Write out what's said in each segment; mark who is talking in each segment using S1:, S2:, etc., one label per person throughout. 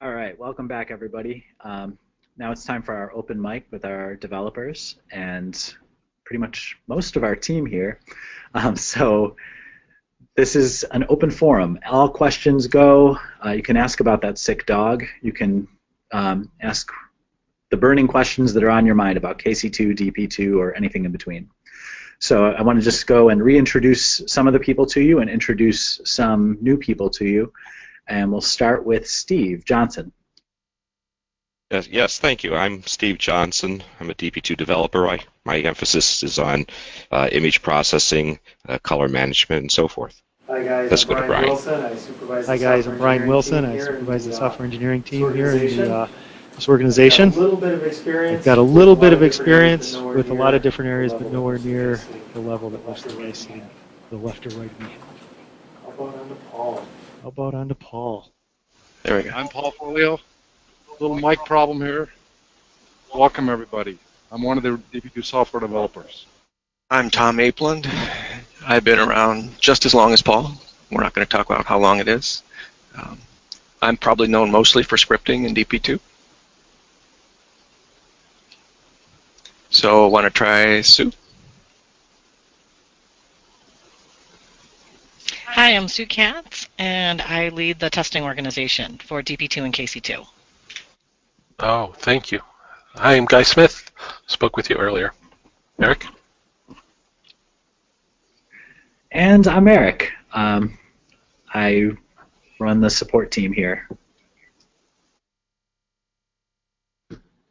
S1: All right, welcome back, everybody. Now it's time for our open mic with our developers and pretty much most of our team here. So this is an open forum. All questions go. You can ask about that sick dog. You can ask the burning questions that are on your mind about KC2, DP2, or anything in between. So I want to just go and reintroduce some of the people to you and introduce some new people to you. And we'll start with Steve Johnson.
S2: Yes, thank you. I'm Steve Johnson. I'm a DP2 developer. My emphasis is on image processing, color management, and so forth.
S3: Hi guys,
S2: Let's
S3: I'm
S2: go to
S3: Brian
S2: Brian.
S3: Wilson. I supervise
S4: Hi
S3: the
S4: guys,
S3: software
S4: I'm Brian
S3: engineering
S4: Wilson.
S3: team
S4: I
S3: here
S4: supervise the
S3: in
S4: software engineering
S3: this
S4: team here in
S3: organization.
S4: this organization.
S3: I've got a little bit of experience.
S4: I've got a little bit of experience with a lot of different areas,
S3: the
S4: but
S3: level
S4: nowhere
S3: that most of you
S4: near
S3: guys see.
S4: the level that most of you guys see to the left or right of me.
S3: How about on to Paul?
S4: How about on to Paul?
S2: There we go.
S5: I'm Paul Forleo. Little mic problem here. Welcome everybody. I'm one of the DP2 software developers.
S6: I'm Tom Apeland. I've been around just as long as Paul. We're not going to talk about how long it is. I'm probably known mostly for scripting in DP2. So, want to try Sue?
S7: Hi, I'm Sue Katz, and I lead the testing organization for DP2 and KC2.
S8: Oh, thank you. Hi, I'm Guy Smith. Spoke with you earlier. Eric?
S1: And I'm Eric. I run the support team here.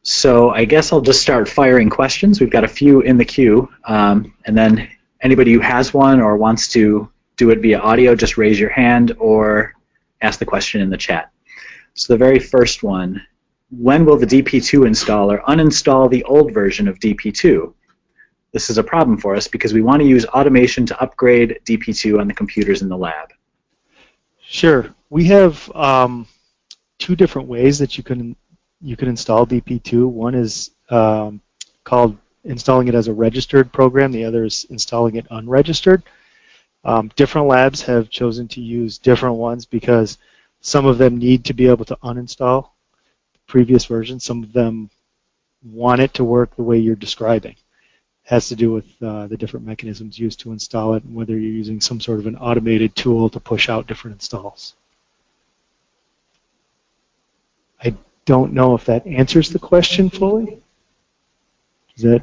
S1: So I guess I'll just start firing questions. We've got a few in the queue, and then anybody who has one or wants to do it via audio, just raise your hand or ask the question in the chat. So the very first one, when will the DP2 installer uninstall the old version of DP2? This is a problem for us because we want to use automation to upgrade DP2 on the computers in the lab.
S4: Sure. We have two different ways that you can install DP2. One is called installing it as a registered program. The other is installing it unregistered. Different labs have chosen to use different ones because some of them need to be able to uninstall the previous version. Some of them want it to work the way you're describing. It has to do with the different mechanisms used to install it and whether you're using some sort of an automated tool to push out different installs. I don't know if that answers the question fully. Is that?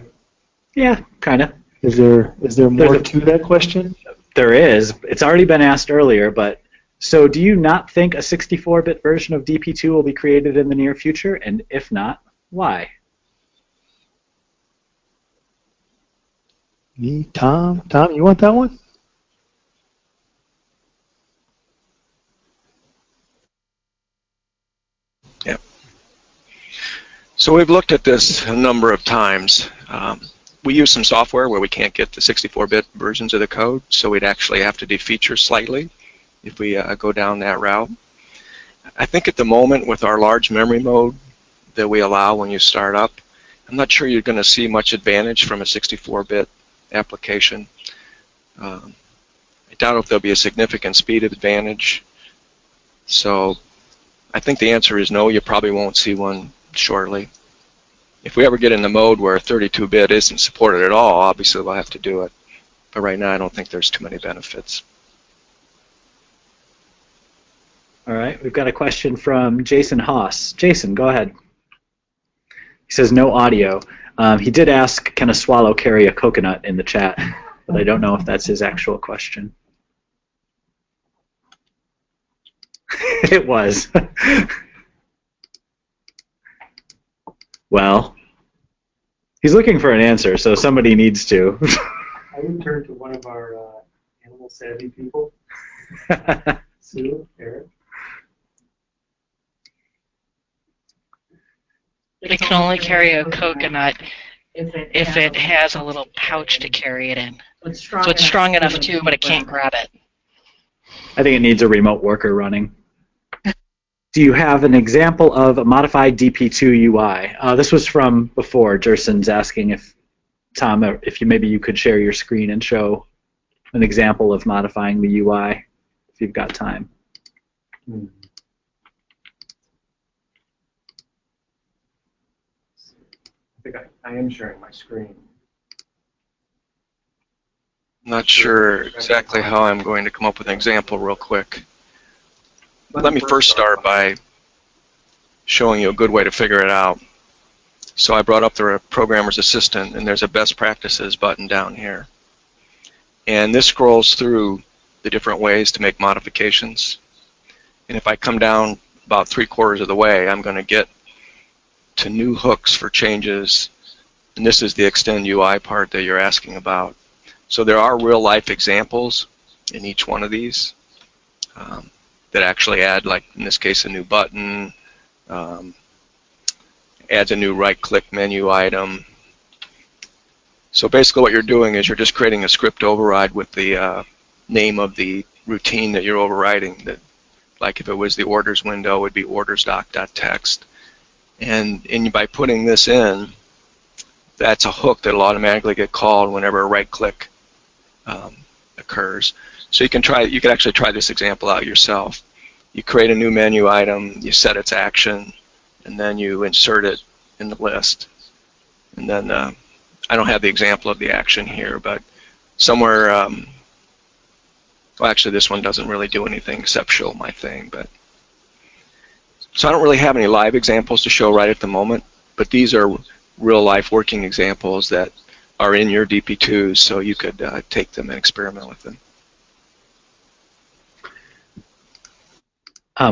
S1: Yeah, kind of.
S4: Is there more to that question?
S1: There is. It's already been asked earlier, but so do you not think a 64-bit version of DP2 will be created in the near future? And if not, why?
S4: Me, Tom, you want that one?
S6: Yep. So we've looked at this a number of times. We use some software where we can't get the 64-bit versions of the code, so we'd actually have to defeature slightly if we go down that route. I think at the moment with our large memory mode that we allow when you start up, I'm not sure you're going to see much advantage from a 64-bit application. I doubt if there'll be a significant speed advantage. So I think the answer is no, you probably won't see one shortly. If we ever get in the mode where 32-bit isn't supported at all, obviously we'll have to do it. But right now I don't think there's too many benefits.
S1: All right, we've got a question from Jason Haas. Jason, go ahead. He says no audio. He did ask, can a swallow carry a coconut in the chat, but I don't know if that's his actual question. It was. Well, he's looking for an answer, so somebody needs to.
S3: I would turn to one of our animal savvy people. Sue, Eric.
S7: It can only carry a coconut if it has a little pouch to carry it in. So it's strong enough too, but it can't grab it.
S1: I think it needs a remote worker running. Do you have an example of a modified DP2 UI? This was from before. Jerson's asking if, Tom, if maybe you could share your screen and show an example of modifying the UI, if you've got time.
S3: think I am sharing my screen.
S6: Not sure exactly how I'm going to come up with an example real quick. Let me first start by showing you a good way to figure it out. So I brought up the Programmer's Assistant, and there's a Best Practices button down here. And this scrolls through the different ways to make modifications. And if I come down about 3/4 of the way, I'm going to get to new hooks for changes. And this is the Extend UI part that you're asking about. So there are real-life examples in each one of these that actually add, like in this case, a new button, adds a new right-click menu item. So basically what you're doing is you're just creating a script override with the name of the routine that you're overriding. That, like if it was the orders window, it would be ordersdoc.txt. And by putting this in, that's a hook that will automatically get called whenever a right-click occurs. So you can actually try this example out yourself. You create a new menu item, you set its action, and then you insert it in the list. And then I don't have the example of the action here, but somewhere, well, actually this one doesn't really do anything except show my thing. But so I don't really have any live examples to show right at the moment, but these are real-life working examples that are in your DP2s, so you could take them and experiment with them.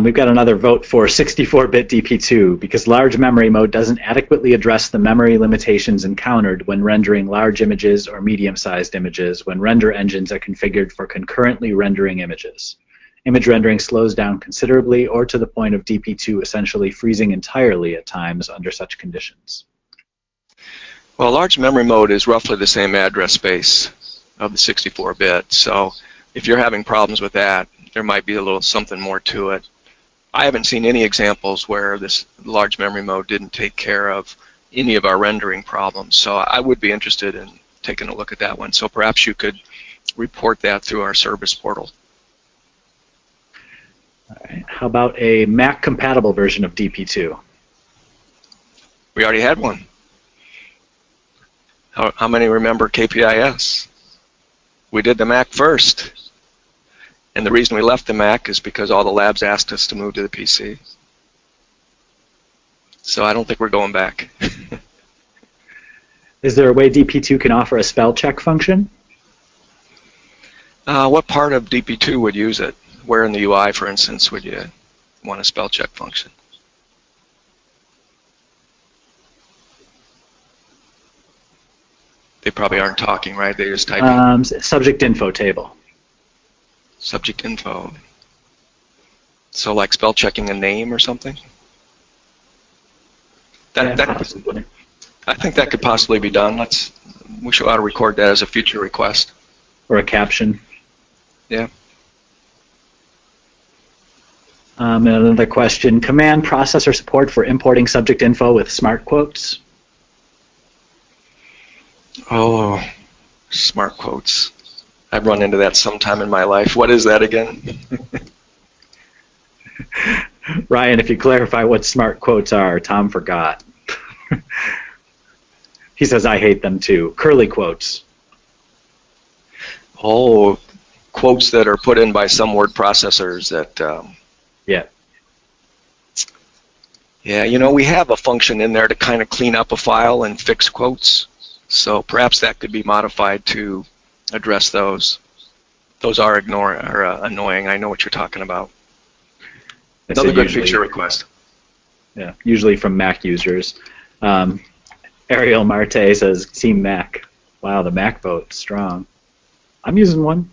S1: We've got another vote for 64-bit DP2 because large memory mode doesn't adequately address the memory limitations encountered when rendering large images or medium-sized images when render engines are configured for concurrently rendering images. Image rendering slows down considerably or to the point of DP2 essentially freezing entirely at times under such conditions.
S6: Well, large memory mode is roughly the same address space of the 64-bit, so if you're having problems with that, there might be a little something more to it. I haven't seen any examples where this large memory mode didn't take care of any of our rendering problems, so I would be interested in taking a look at that one. So perhaps you could report that through our service portal.
S1: All right. How about a Mac-compatible version of DP2?
S6: We already had one. How many remember KPIS? We did the Mac first. And the reason we left the Mac is because all the labs asked us to move to the PC. So I don't think we're going back.
S1: Is there a way DP2 can offer a spell check function?
S6: What part of DP2 would use it? Where in the UI, for instance, would you want a spell check function? They probably aren't talking, right? They're just typing.
S1: Subject info table.
S6: Subject info. So like spell checking a name or something? I think that could possibly be done. We should ought to record that as a future request.
S1: Or a caption.
S6: Yeah.
S1: Another question, command processor support for importing subject info with smart quotes?
S6: Oh, smart quotes. I've run into that sometime in my life. What is that again?
S1: Ryan, if you clarify what smart quotes are, Tom forgot. He says, I hate them too. Curly quotes.
S6: Oh, quotes that are put in by some word processors that...
S1: Yeah.
S6: Yeah, you know, we have a function in there to kind of clean up a file and fix quotes. So perhaps that could be modified to address those. Those are annoying. I know what you're talking about. Another good feature request.
S1: Yeah, usually from Mac users. Ariel Marte says, Team Mac. Wow, the Mac vote, strong. I'm using one.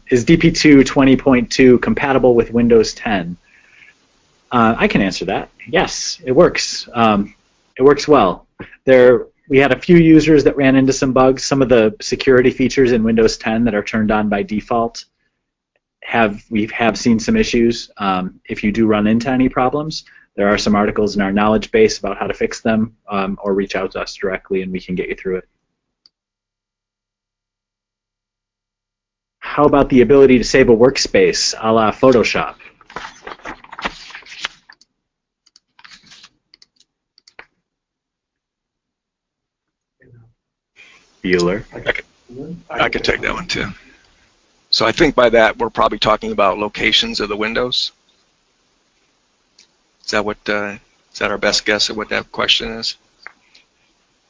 S1: Is DP2 20.2 compatible with Windows 10? I can answer that. Yes, it works. It works well. We had a few users that ran into some bugs. Some of the security features in Windows 10 that are turned on by default we have seen some issues. If you do run into any problems, there are some articles in our knowledge base about how to fix them, or reach out to us directly and we can get you through it. How about the ability to save a workspace a la Photoshop? Bueller.
S6: I can take that one too. So I think by that we're probably talking about locations of the windows. Is that our best guess at what that question is?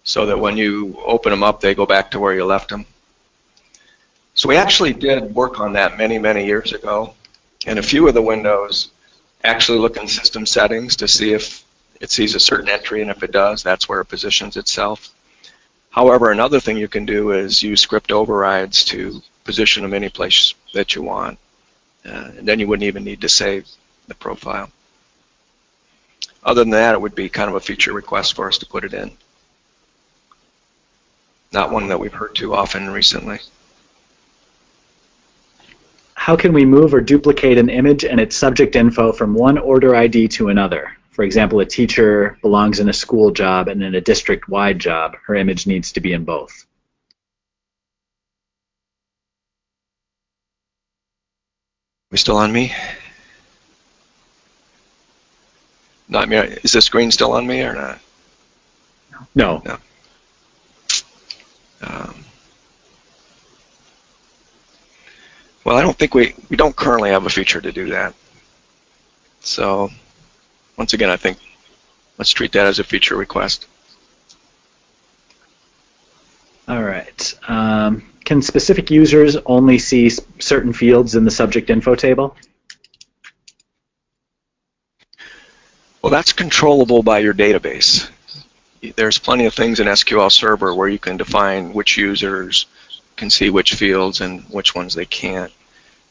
S6: So that when you open them up, they go back to where you left them. So we actually did work on that many, many years ago. And a few of the windows actually look in system settings to see if it sees a certain entry, and if it does, that's where it positions itself. However, another thing you can do is use script overrides to position them any place that you want. And then you wouldn't even need to save the profile. Other than that, it would be kind of a feature request for us to put it in. Not one that we've heard too often recently.
S1: How can we move or duplicate an image and its subject info from one order ID to another? For example, a teacher belongs in a school job and in a district-wide job. Her image needs to be in both.
S6: We still on me? Not me. Is the screen still on me or not?
S1: No.
S6: No. Well, I don't think we don't currently have a feature to do that. So, once again, I think let's treat that as a feature request.
S1: All right. Can specific users only see certain fields in the subject info table?
S6: Well, that's controllable by your database. There's plenty of things in SQL Server where you can define which users can see which fields and which ones they can't.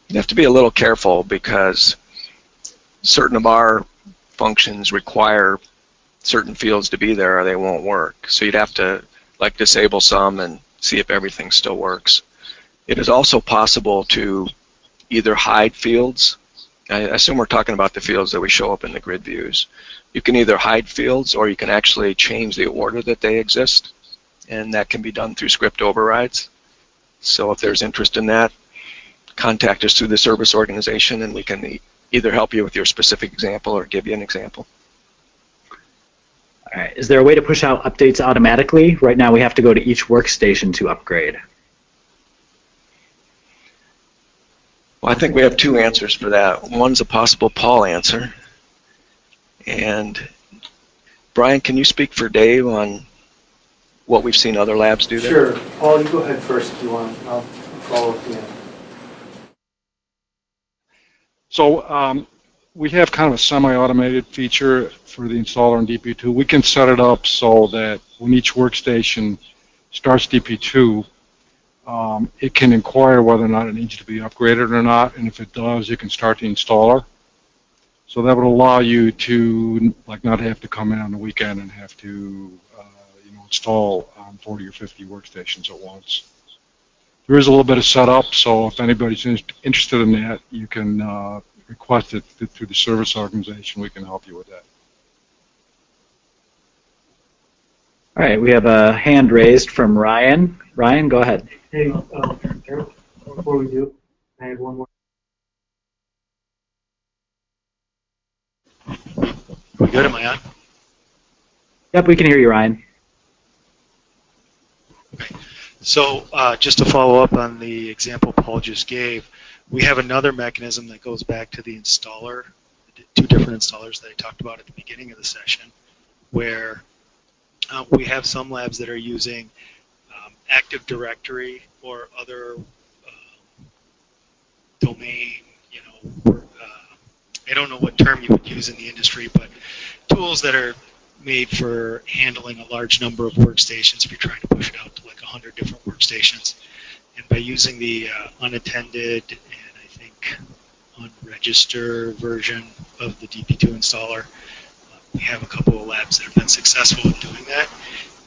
S6: You have to be a little careful because certain of our functions require certain fields to be there or they won't work. So you'd have to like disable some and see if everything still works. It is also possible to either hide fields. I assume we're talking about the fields that we show up in the grid views. You can either hide fields or you can actually change the order that they exist, and that can be done through script overrides. So if there's interest in that, contact us through the service organization and we can either help you with your specific example or give you an example.
S1: All right. Is there a way to push out updates automatically? Right now we have to go to each workstation to upgrade.
S6: Well, I think we have two answers for that. One's a possible Paul answer. And Brian, can you speak for Dave on what we've seen other labs do there?
S3: Sure. Paul, you go ahead first if you want. I'll follow at the end.
S5: So we have kind of a semi-automated feature for the installer in DP2. We can set it up so that when each workstation starts DP2, it can inquire whether or not it needs to be upgraded or not, and if it does, you can start the installer. So that would allow you to not have to come in on the weekend and have to install 40 or 50 workstations at once. There is a little bit of setup, so if anybody's interested in that, you can request it through the service organization. We can help you with that.
S1: All right, we have a hand raised from Ryan. Ryan, go ahead.
S3: Hey, Eric, before we do, I have one more.
S4: We good? Am I on?
S1: Yep, we can hear you, Ryan.
S4: So just to follow up on the example Paul just gave, we have another mechanism that goes back to the installer, two different installers that I talked about at the beginning of the session, where we have some labs that are using Active Directory or other domain, I don't know what term you would use in the industry, but tools that are made for handling a large number of workstations if you're trying to push it out to like 100 different workstations. And by using the unattended and I think unregistered version of the DP2 installer, we have a couple of labs that have been successful in doing that.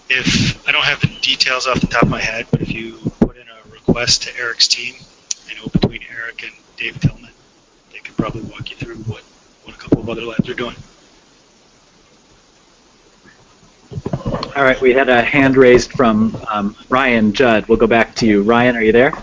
S4: If I don't have the details off the top of my head, but if you put in a request to Erik's team, I know between Erik and Dave Tillman, they could probably walk you through what a couple of other labs are doing.
S1: All right, we had a hand raised from Ryan Judd. We'll go back to you. Ryan, are you there?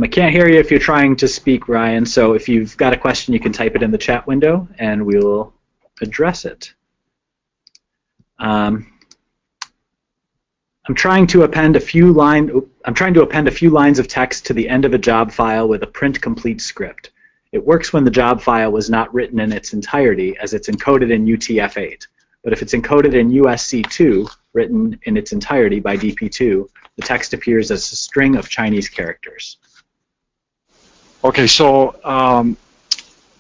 S1: I can't hear you if you're trying to speak, Ryan, so if you've got a question, you can type it in the chat window, and we will address it. I'm trying to append a few lines of text to the end of a job file with a print complete script. It works when the job file was not written in its entirety, as it's encoded in UTF-8. But if it's encoded in USC2, written in its entirety by DP2, the text appears as a string of Chinese characters.
S5: Okay, so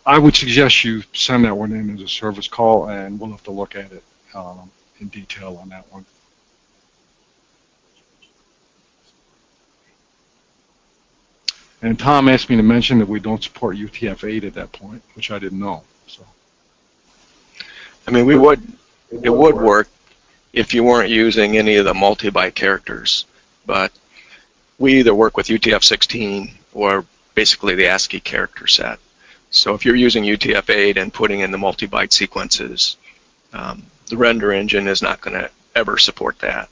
S5: I would suggest you send that one in as a service call, and we'll have to look at it in detail on that one. And Tom asked me to mention that we don't support UTF-8 at that point, which I didn't know. So,
S6: I mean, it would work if you weren't using any of the multi-byte characters, but we either work with UTF-16 or basically the ASCII character set. So if you're using UTF-8 and putting in the multi-byte sequences, the render engine is not going to ever support that.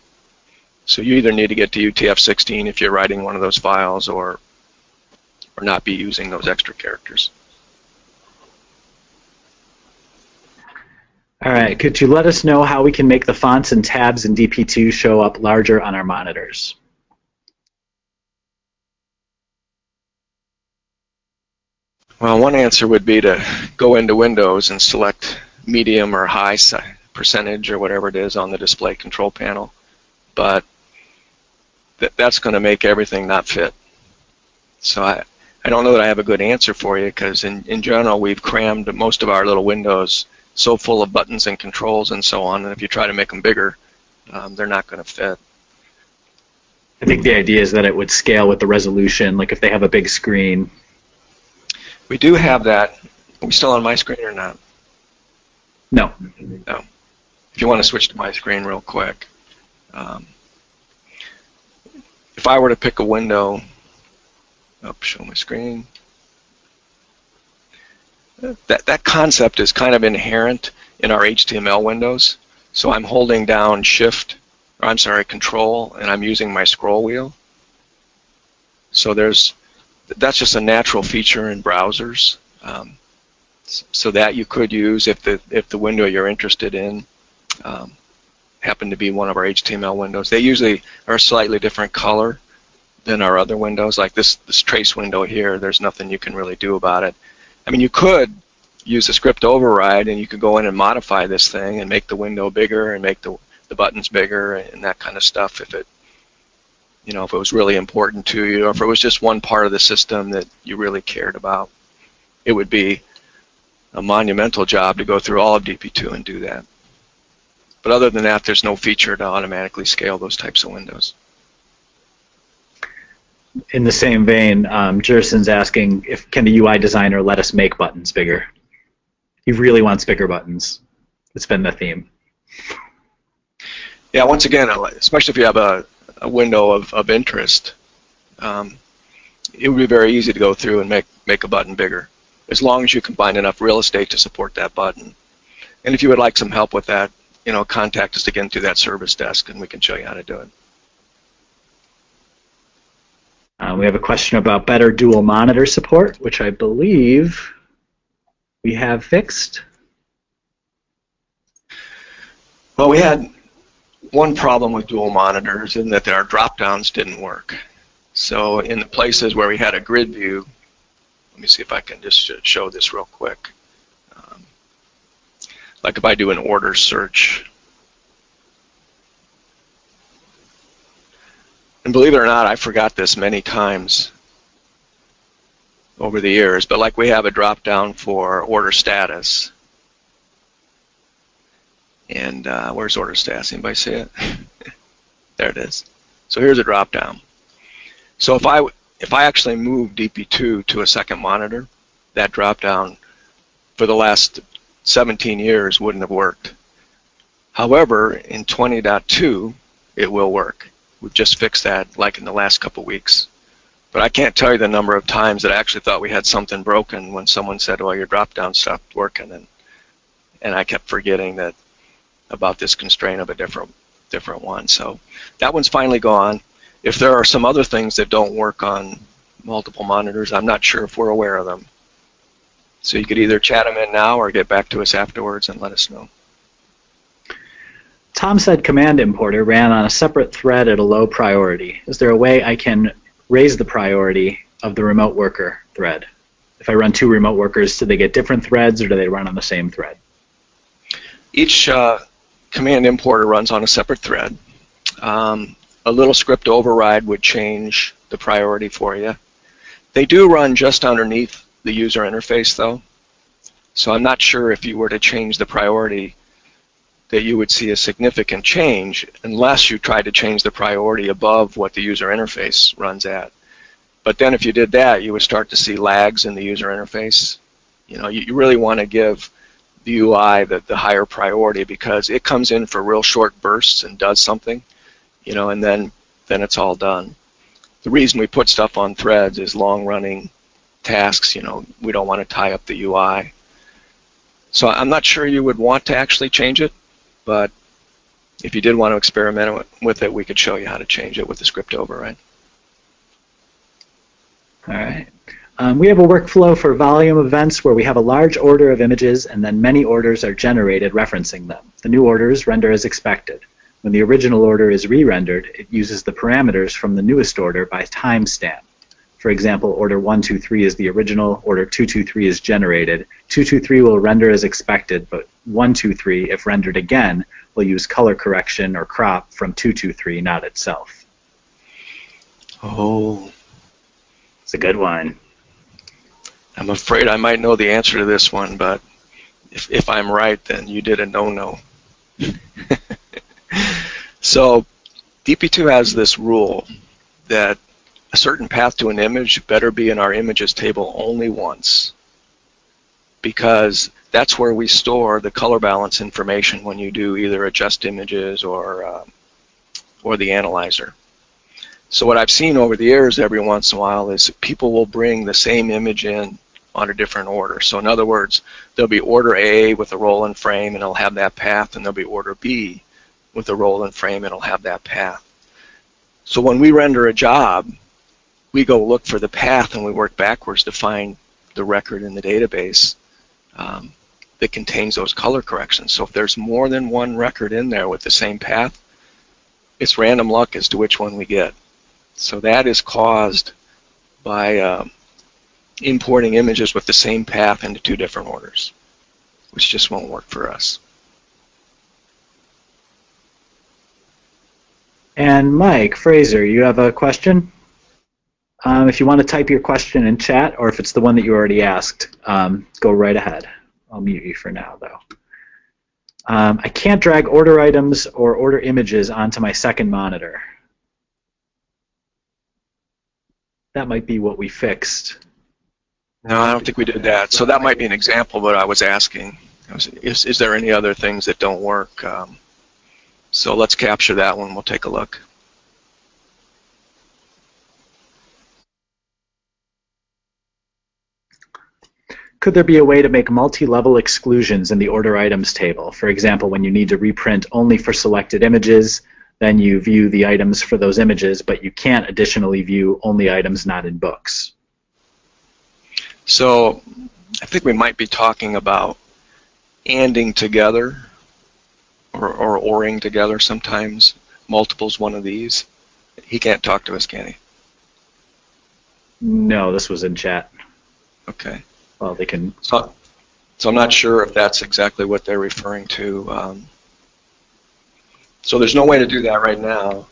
S6: So you either need to get to UTF-16 if you're writing one of those files, or not be using those extra characters.
S1: All right, could you let us know how we can make the fonts and tabs in DP2 show up larger on our monitors?
S6: Well, one answer would be to go into Windows and select medium or high percentage or whatever it is on the display control panel, but that's going to make everything not fit. So I don't know that I have a good answer for you, because in general we've crammed most of our little windows so full of buttons and controls and so on, and if you try to make them bigger, they're not going to fit.
S1: I think the idea is that it would scale with the resolution, like if they have a big screen.
S6: We do have that. Are we still on my screen or not?
S1: No.
S6: No. If you want to switch to my screen real quick. If I were to pick a window, show my screen. That concept is kind of inherent in our HTML windows. So I'm holding down Control, and I'm using my scroll wheel. So that's just a natural feature in browsers. So that you could use if the window you're interested in happen to be one of our HTML windows. They usually are a slightly different color than our other windows. Like this trace window here, there's nothing you can really do about it. I mean, you could use a script override, and you could go in and modify this thing and make the window bigger and make the buttons bigger and that kind of stuff if it was really important to you, or if it was just one part of the system that you really cared about. It would be a monumental job to go through all of DP2 and do that. But other than that, there's no feature to automatically scale those types of windows.
S1: In the same vein, Jerson's asking, can the UI designer let us make buttons bigger? He really wants bigger buttons. It's been the theme.
S6: Yeah, once again, especially if you have a window of interest, it would be very easy to go through and make a button bigger, as long as you can find enough real estate to support that button. And if you would like some help with that, contact us again through that service desk, and we can show you how to do it.
S1: We have a question about better dual monitor support, which I believe we have fixed.
S6: Well, we had one problem with dual monitors in that our drop-downs didn't work. So in the places where we had a grid view, let me see if I can just show this real quick. Like if I do an order search, and believe it or not, I forgot this many times over the years, but like we have a drop-down for order status. And where's order status? Anybody see it? There it is. So here's a drop-down. So if I actually move DP2 to a second monitor, that drop-down for the last 17 years wouldn't have worked. However, in 20.2, it will work. We've just fixed that like in the last couple weeks. But I can't tell you the number of times that I actually thought we had something broken when someone said, well, your drop-down stopped working, and I kept forgetting about this constraint of a different one. So that one's finally gone. If there are some other things that don't work on multiple monitors. I'm not sure if we're aware of them. So you could either chat them in now or get back to us afterwards and let us know.
S1: Tom said command importer ran on a separate thread at a low priority. Is there a way I can raise the priority of the remote worker thread? If I run two remote workers, do they get different threads or do they run on the same thread?
S6: Each command importer runs on a separate thread. A little script override would change the priority for you. They do run just underneath the user interface though. So I'm not sure if you were to change the priority that you would see a significant change unless you tried to change the priority above what the user interface runs at. But then if you did that, you would start to see lags in the user interface. You know, you really want to give the UI the higher priority because it comes in for real short bursts and does something, you know, and then it's all done. The reason we put stuff on threads is long-running tasks, you know, we don't want to tie up the UI. So I'm not sure you would want to actually change it, but if you did want to experiment with it, we could show you how to change it with the script override.
S1: All right. We have a workflow for volume events where we have a large order of images and then many orders are generated referencing them. The new orders render as expected. When the original order is re-rendered, it uses the parameters from the newest order by timestamp. For example, order 123 is the original, order 223 is generated. 223 will render as expected, but 123, if rendered again, will use color correction or crop from 223, not itself.
S6: Oh.
S1: It's a good one.
S6: I'm afraid I might know the answer to this one, but if I'm right, then you did a no-no. So DP2 has this rule that a certain path to an image better be in our images table only once, because that's where we store the color balance information when you do either adjust images or the analyzer. So what I've seen over the years every once in a while is people will bring the same image in on a different order. So in other words, there'll be order A with a roll and frame and it'll have that path, and there'll be order B with a roll and frame and it'll have that path. So when we render a job, we go look for the path and we work backwards to find the record in the database that contains those color corrections. So if there's more than one record in there with the same path, it's random luck as to which one we get. So that is caused by importing images with the same path into two different orders, which just won't work for us.
S1: And Mike Fraser, you have a question? If you want to type your question in chat, or if it's the one that you already asked, go right ahead. I'll mute you for now, though. I can't drag order items or order images onto my second monitor. That might be what we fixed.
S6: No, I don't think we did that. So that might be an example of what I was asking. Is there any other things that don't work? So let's capture that one. We'll take a look.
S1: Could there be a way to make multi-level exclusions in the order items table? For example, when you need to reprint only for selected images, then you view the items for those images, but you can't additionally view only items not in books.
S6: So I think we might be talking about anding together or oring together sometimes. Multiple's one of these. He can't talk to us, can he?
S1: No, this was in chat.
S6: Okay.
S1: Well, they can.
S6: So I'm not sure if that's exactly what they're referring to. So there's no way to do that right now.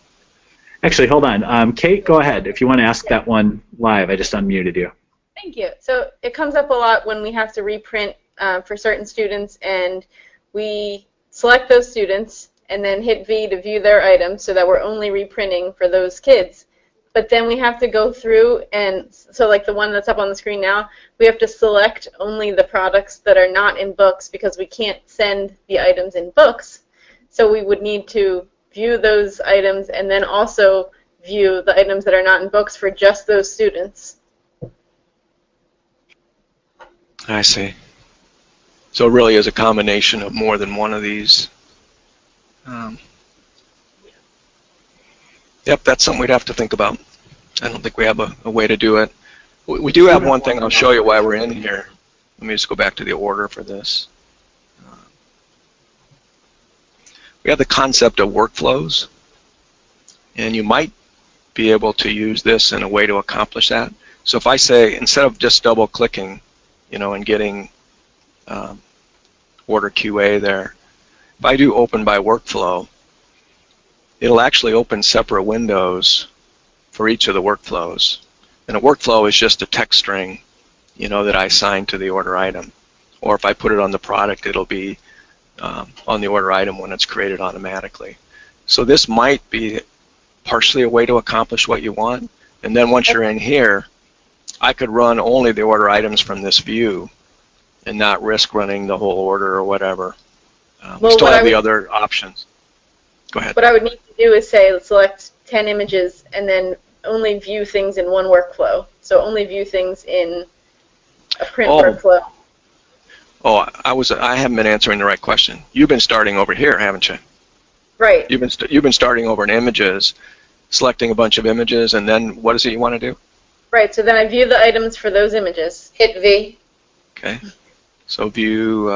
S1: Actually, hold on. Kate, go ahead. If you want to ask that one live, I just unmuted you.
S9: Thank you. So it comes up a lot when we have to reprint for certain students, and we select those students and then hit V to view their items so that we're only reprinting for those kids. But then we have to go through, and so like the one that's up on the screen now, we have to select only the products that are not in books because we can't send the items in books. So we would need to view those items and then also view the items that are not in books for just those students.
S6: I see. So it really is a combination of more than one of these. Yep, that's something we'd have to think about. I don't think we have a way to do it. We do have one thing I'll show you while we're in here. Let me just go back to the order for this. We have the concept of workflows, and you might be able to use this in a way to accomplish that. So if I say, instead of just double-clicking, and getting order QA there, if I do open by workflow, it'll actually open separate windows for each of the workflows. And a workflow is just a text string, that I assign to the order item. Or if I put it on the product, it'll be on the order item when it's created automatically. So this might be partially a way to accomplish what you want. And then once you're in here, I could run only the order items from this view and not risk running the whole order or whatever. We still have the other options. Go ahead.
S9: What I would need to do is say, select 10 images and then only view things in one workflow. So only view things in a print workflow.
S6: Oh, I haven't been answering the right question. You've been starting over here, haven't you?
S9: Right.
S6: You've been starting over in images, selecting a bunch of images, and then what is it you want to do?
S9: Right. So then I view the items for those images. Hit V.
S6: Okay. So view.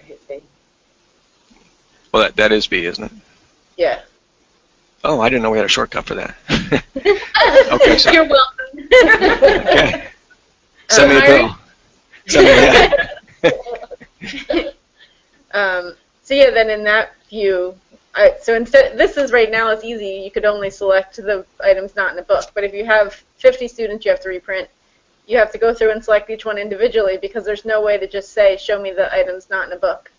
S9: Hit V.
S6: Well, that is V, isn't it?
S9: Yeah.
S6: Oh, I didn't know we had a shortcut for that. Okay. So,
S9: you're welcome.
S6: Okay. Send me a bill.
S9: So yeah, then in that view, so instead, this is right now, it's easy. You could only select the items not in a book. But if you have 50 students you have to reprint, you have to go through and select each one individually because there's no way to just say, show me the items not in a book.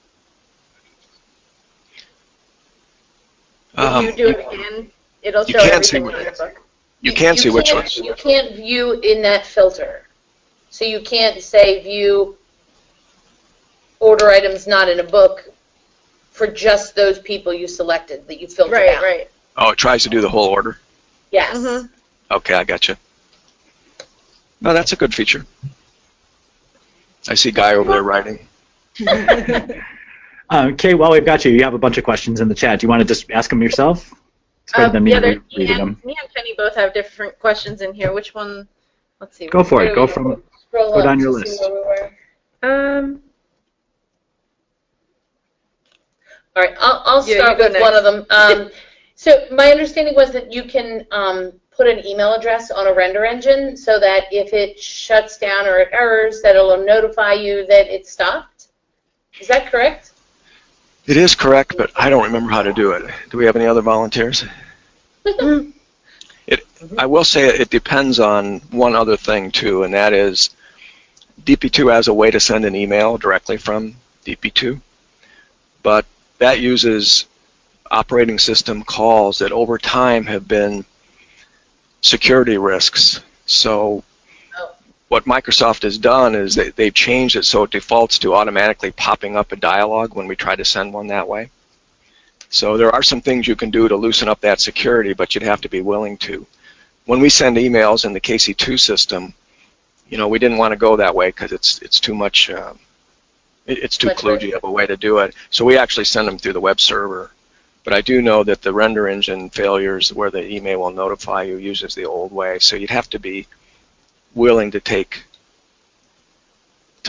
S9: If you do it again, it'll show everything not in a book.
S6: You can see which ones.
S10: You can't view in that filter. So you can't say view order items not in a book for just those people you selected that you filtered out.
S9: Right.
S6: Oh, it tries to do the whole order?
S10: Yes.
S9: Mm-hmm.
S6: Okay, I got you. No, that's a good feature. I see Guy over there writing.
S1: Kate, while we've got you, you have a bunch of questions in the chat. Do you want to just ask them yourself? It's better than me reading them.
S9: Me and Penny both have different questions in here. Which one? Let's see.
S1: Go for it. Go down your list.
S10: All right, I'll start with one of them. So my understanding was that you can put an email address on a render engine so that if it shuts down or it errors, that it'll notify you that it stopped. Is that correct?
S6: It is correct, but I don't remember how to do it. Do we have any other volunteers? I will say it depends on one other thing, too, and that is DP2 has a way to send an email directly from DP2, but that uses operating system calls that over time have been security risks. So what Microsoft has done is they've changed it so it defaults to automatically popping up a dialog when we try to send one that way. So there are some things you can do to loosen up that security, but you'd have to be willing to. When we send emails in the KC2 system, we didn't want to go that way because it's too much, it's too kludgy of a way to do it. So we actually send them through the web server. But I do know that the render engine failures where the email will notify you uses the old way. So you'd have to be willing to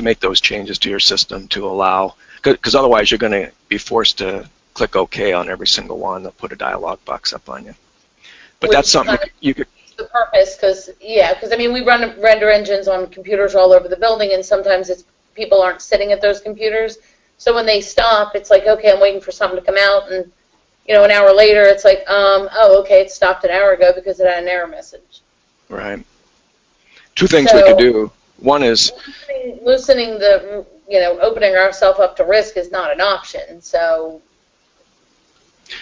S6: make those changes to your system to allow, because otherwise you're going to be forced to click OK on every single one. They'll put a dialog box up on you. But that's something you could.
S10: The purpose, because I mean we run render engines on computers all over the building, and sometimes people aren't sitting at those computers. So when they stop, it's like, okay, I'm waiting for something to come out, and an hour later, it's like, oh, okay, it stopped an hour ago because it had an error message.
S6: Right. Two things we could do. One is
S10: loosening the, opening ourselves up to risk is not an option. So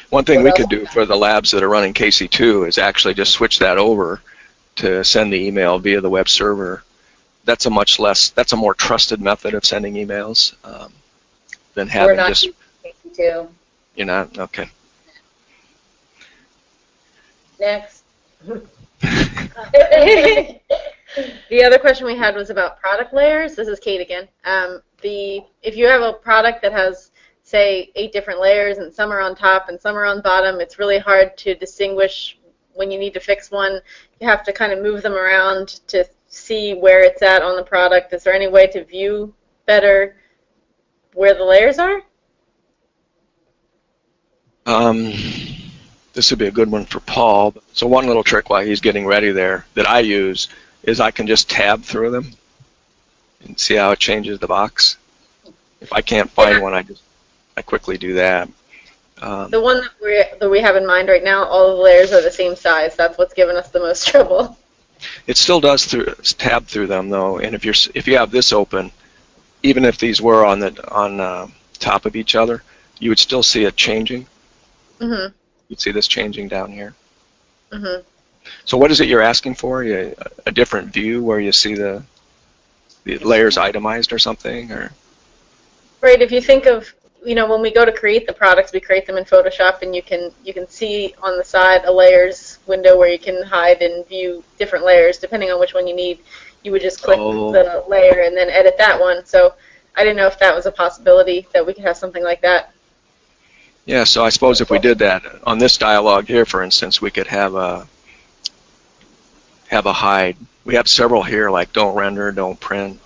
S6: one thing we could do for the labs that are running KC2 is actually just switch that over to send the email via the web server. That's a more trusted method of sending emails than having just.
S10: KC2.
S6: You're not? Okay.
S10: Next.
S9: The other question we had was about product layers. This is Kate again. If you have a product that has, say, 8 different layers and some are on top and some are on bottom, it's really hard to distinguish when you need to fix one, you have to kind of move them around to see where it's at on the product. Is there any way to view better where the layers are?
S6: This would be a good one for Paul. So one little trick while he's getting ready there that I use is I can just tab through them and see how it changes the box. If I can't find one, I quickly do that.
S9: The one that we have in mind right now, all of the layers are the same size. That's what's given us the most trouble.
S6: It still does tab through them though, and if you have this open, even if these were on top of each other, you would still see it changing.
S9: Mm-hmm.
S6: You'd see this changing down here.
S9: Mm-hmm.
S6: So what is it you're asking for? A different view where you see the layers itemized or something, or?
S9: Right. If you think of, when we go to create the products, we create them in Photoshop, and you can see on the side a layers window where you can hide and view different layers depending on which one you need. You would just click the layer and then edit that one. So I didn't know if that was a possibility that we could have something like that.
S6: Yeah. So I suppose if we did that on this dialog here, for instance, we could have a hide. We have several here like don't render, don't print,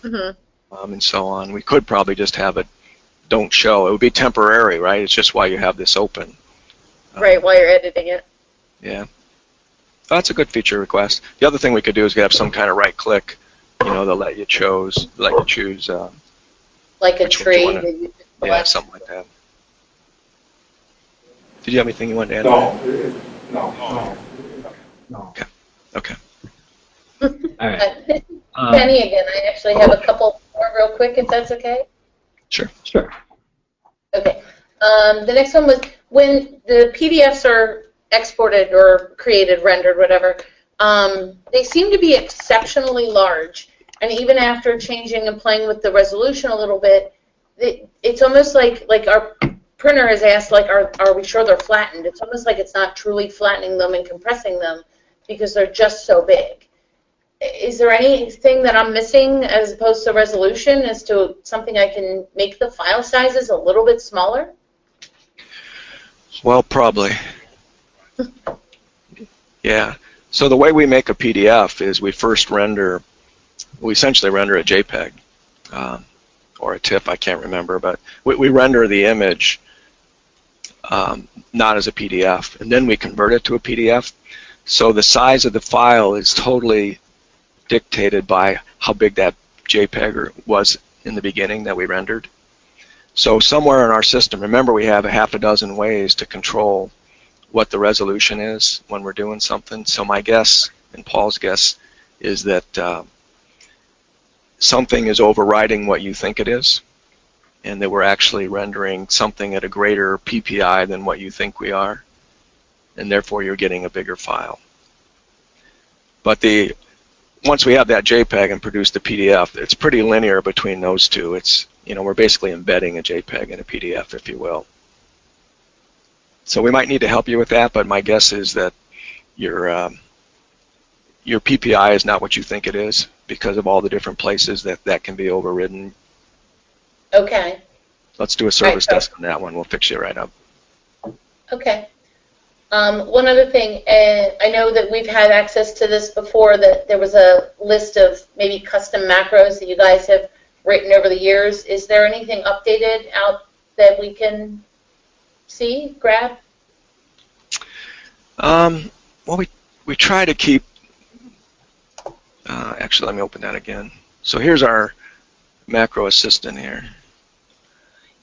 S9: mm-hmm.
S6: And so on. We could probably just have it don't show. It would be temporary, right? It's just while you have this open.
S9: Right, while you're editing it.
S6: Yeah. Oh, that's a good feature request. The other thing we could do is have some kind of right click, they'll let you choose.
S10: Like a tree.
S6: Yeah, something like that. Did you have anything you wanted to add?
S3: No.
S6: Okay.
S1: All right.
S10: Penny again. I actually have a couple more real quick, if that's okay.
S6: Sure.
S10: Okay. The next one was when the PDFs are exported or created, rendered, whatever, they seem to be exceptionally large. And even after changing and playing with the resolution a little bit, it's almost like our printer has asked, are we sure they're flattened? It's almost like it's not truly flattening them and compressing them because they're just so big. Is there anything that I'm missing as opposed to resolution as to something I can make the file sizes a little bit smaller?
S6: Well, probably. Yeah. So the way we make a PDF is we essentially render a JPEG or a TIFF, I can't remember, but we render the image not as a PDF, and then we convert it to a PDF. So the size of the file is totally dictated by how big that JPEG was in the beginning that we rendered. So somewhere in our system, remember we have a half a dozen ways to control what the resolution is when we're doing something. So my guess, and Paul's guess, is that something is overriding what you think it is, and that we're actually rendering something at a greater PPI than what you think we are, and therefore you're getting a bigger file. But once we have that JPEG and produce the PDF, it's pretty linear between those two. It's, we're basically embedding a JPEG in a PDF, if you will. So we might need to help you with that, but my guess is that your PPI is not what you think it is because of all the different places that can be overridden.
S10: Okay.
S6: Let's do a service desk on that one. We'll fix you right up.
S10: Okay. One other thing, I know that we've had access to this before, that there was a list of maybe custom macros that you guys have written over the years. Is there anything updated out that we can see, grab?
S6: Well, we try to keep, actually let me open that again. So here's our macro assistant here.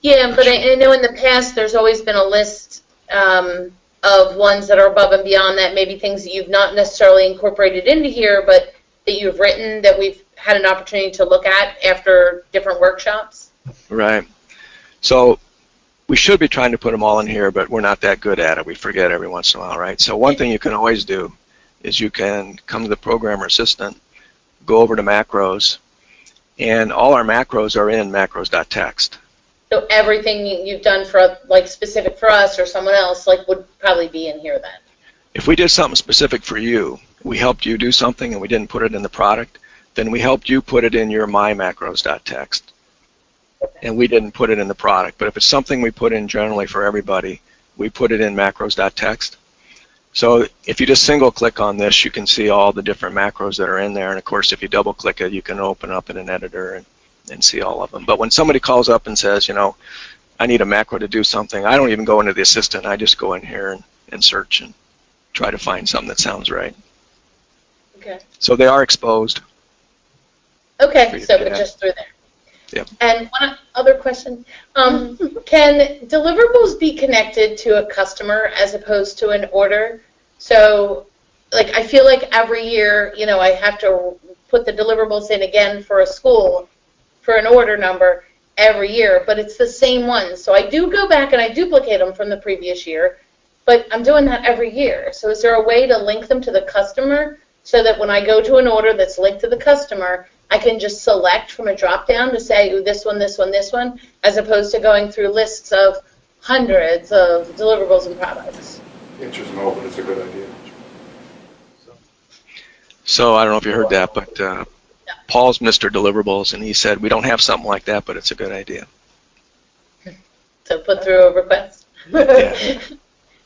S10: Yeah, but I know in the past there's always been a list of ones that are above and beyond that, maybe things that you've not necessarily incorporated into here, but that you've written that we've had an opportunity to look at after different workshops?
S6: Right. So we should be trying to put them all in here, but we're not that good at it. We forget every once in a while, right? So one thing you can always do is you can come to the Programmer Assistant, go over to macros, and all our macros are in macros.txt.
S10: So everything you've done for, specific for us or someone else, would probably be in here then?
S6: If we did something specific for you, we helped you do something and we didn't put it in the product, then we helped you put it in your my_macros.txt. And we didn't put it in the product. But if it's something we put in generally for everybody, we put it in macros.txt. So if you just single click on this, you can see all the different macros that are in there. And of course, if you double click it, you can open up in an editor and see all of them. But when somebody calls up and says, you know, I need a macro to do something, I don't even go into the assistant. I just go in here and search and try to find something that sounds right.
S10: Okay.
S6: So they are exposed.
S10: Okay, so but just through there.
S6: Yep.
S10: And one other question. Can deliverables be connected to a customer as opposed to an order? So, like, I feel like every year, you know, I have to put the deliverables in again for a school for an order number every year, but it's the same one. So I do go back and I duplicate them from the previous year, but I'm doing that every year. So is there a way to link them to the customer so that when I go to an order that's linked to the customer, I can just select from a drop-down to say, ooh, this one, this one, this one, as opposed to going through lists of hundreds of deliverables and products?
S11: Answer's no, but it's a good idea.
S6: So I don't know if you heard that, but Paul's Mr. Deliverables, and he said, we don't have something like that, but it's a good idea.
S10: So put through a request?
S6: Yeah.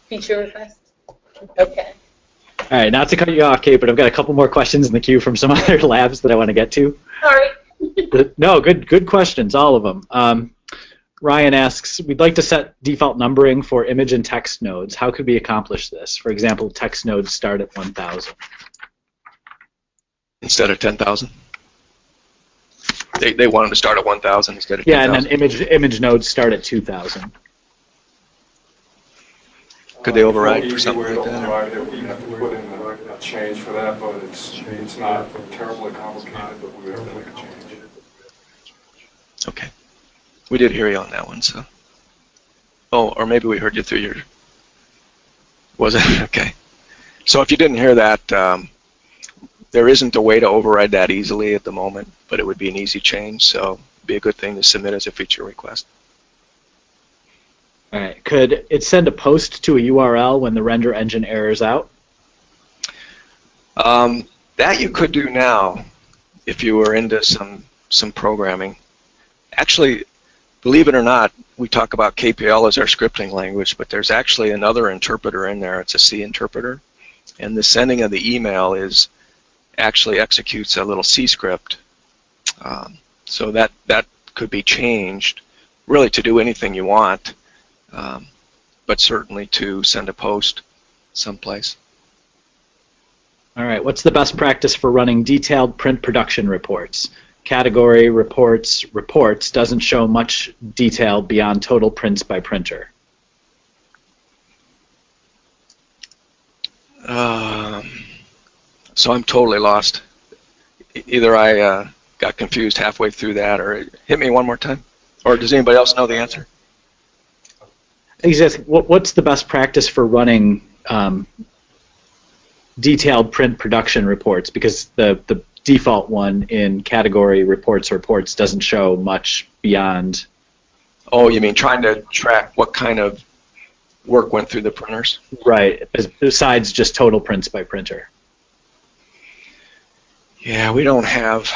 S10: Feature request? Okay.
S1: All right, not to cut you off, Kate, but I've got a couple more questions in the queue from some other labs that I want to get to.
S10: Sorry.
S1: No, good questions, all of them. Ryan asks, we'd like to set default numbering for image and text nodes. How could we accomplish this? For example, text nodes start at 1,000.
S6: Instead of 10,000? They wanted to start at 1,000 instead of 10,000.
S1: Yeah, and then image nodes start at 2,000.
S6: Could they override for something like that?
S11: Override it. We have to put in a change for that, but it's not terribly complicated, but we have to make a change.
S6: Okay. We did hear you on that one, so. Oh, or maybe we heard you through your. Was it? Okay. So if you didn't hear that, there isn't a way to override that easily at the moment, but it would be an easy change, so it'd be a good thing to submit as a feature request.
S1: All right. Could it send a post to a URL when the render engine errors out?
S6: That you could do now if you were into some programming. Actually, believe it or not, we talk about KPL as our scripting language, but there's actually another interpreter in there. It's a C interpreter. And the sending of the email actually executes a little C script. So that could be changed really to do anything you want. But certainly to send a post someplace.
S1: All right, what's the best practice for running detailed print production reports? Category, reports doesn't show much detail beyond total prints by printer.
S6: So I'm totally lost. Either I got confused halfway through that, or hit me one more time. Or does anybody else know the answer?
S1: Exactly. What's the best practice for running detailed print production reports? Because the default one in category reports doesn't show much beyond.
S6: Oh, you mean trying to track what kind of work went through the printers?
S1: Right, besides just total prints by printer.
S6: Yeah, we don't have.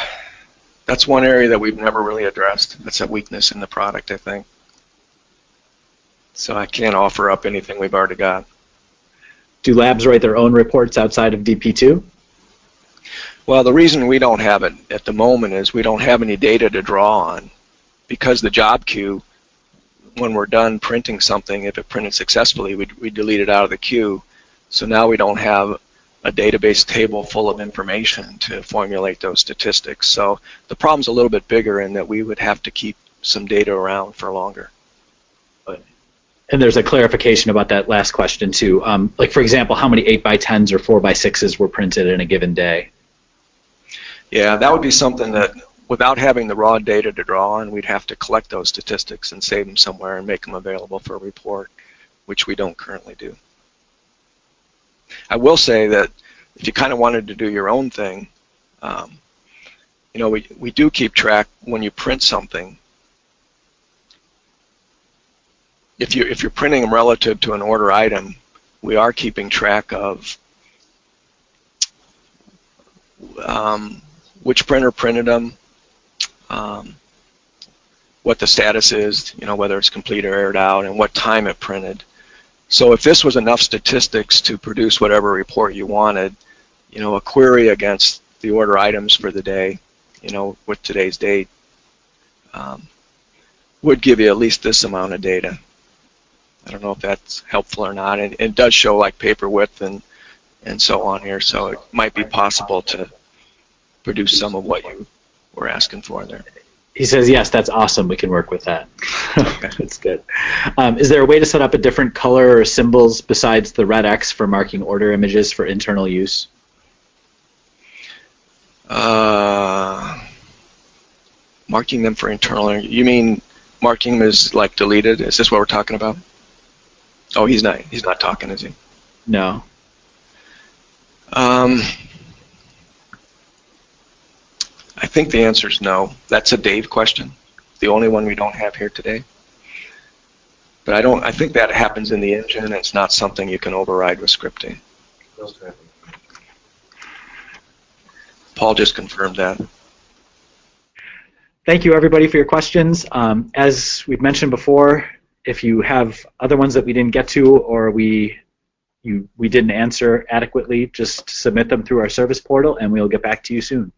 S6: That's one area that we've never really addressed. That's a weakness in the product, I think. So I can't offer up anything we've already got.
S1: Do labs write their own reports outside of DP2?
S6: Well, the reason we don't have it at the moment is we don't have any data to draw on. Because the job queue, when we're done printing something, if it printed successfully, we delete it out of the queue. So now we don't have a database table full of information to formulate those statistics. So the problem's a little bit bigger in that we would have to keep some data around for longer.
S1: And there's a clarification about that last question too. Like for example, how many 8x10s or 4x6s were printed in a given day?
S6: Yeah, that would be something that without having the raw data to draw on, we'd have to collect those statistics and save them somewhere and make them available for a report, which we don't currently do. I will say that if you kind of wanted to do your own thing, you know, we do keep track when you print something. If you're printing them relative to an order item, we are keeping track of which printer printed them, what the status is, you know, whether it's complete or aired out, and what time it printed. So if this was enough statistics to produce whatever report you wanted, you know, a query against the order items for the day, you know, with today's date, would give you at least this amount of data. I don't know if that's helpful or not. And it does show like paper width and so on here, so it might be possible to produce some of what you were asking for there.
S1: He says, yes, that's awesome. We can work with that. That's good. Is there a way to set up a different color or symbols besides the red X for marking order images for internal use?
S6: Marking them for internal, you mean marking them as like deleted? Is this what we're talking about? Oh, he's not talking, is he?
S1: No.
S6: I think the answer is no. That's a Dave question, the only one we don't have here today. But I think that happens in the engine, and it's not something you can override with scripting.
S11: Okay.
S6: Paul just confirmed that.
S1: Thank you, everybody, for your questions. As we've mentioned before, if you have other ones that we didn't get to or we didn't answer adequately, just submit them through our service portal, and we'll get back to you soon.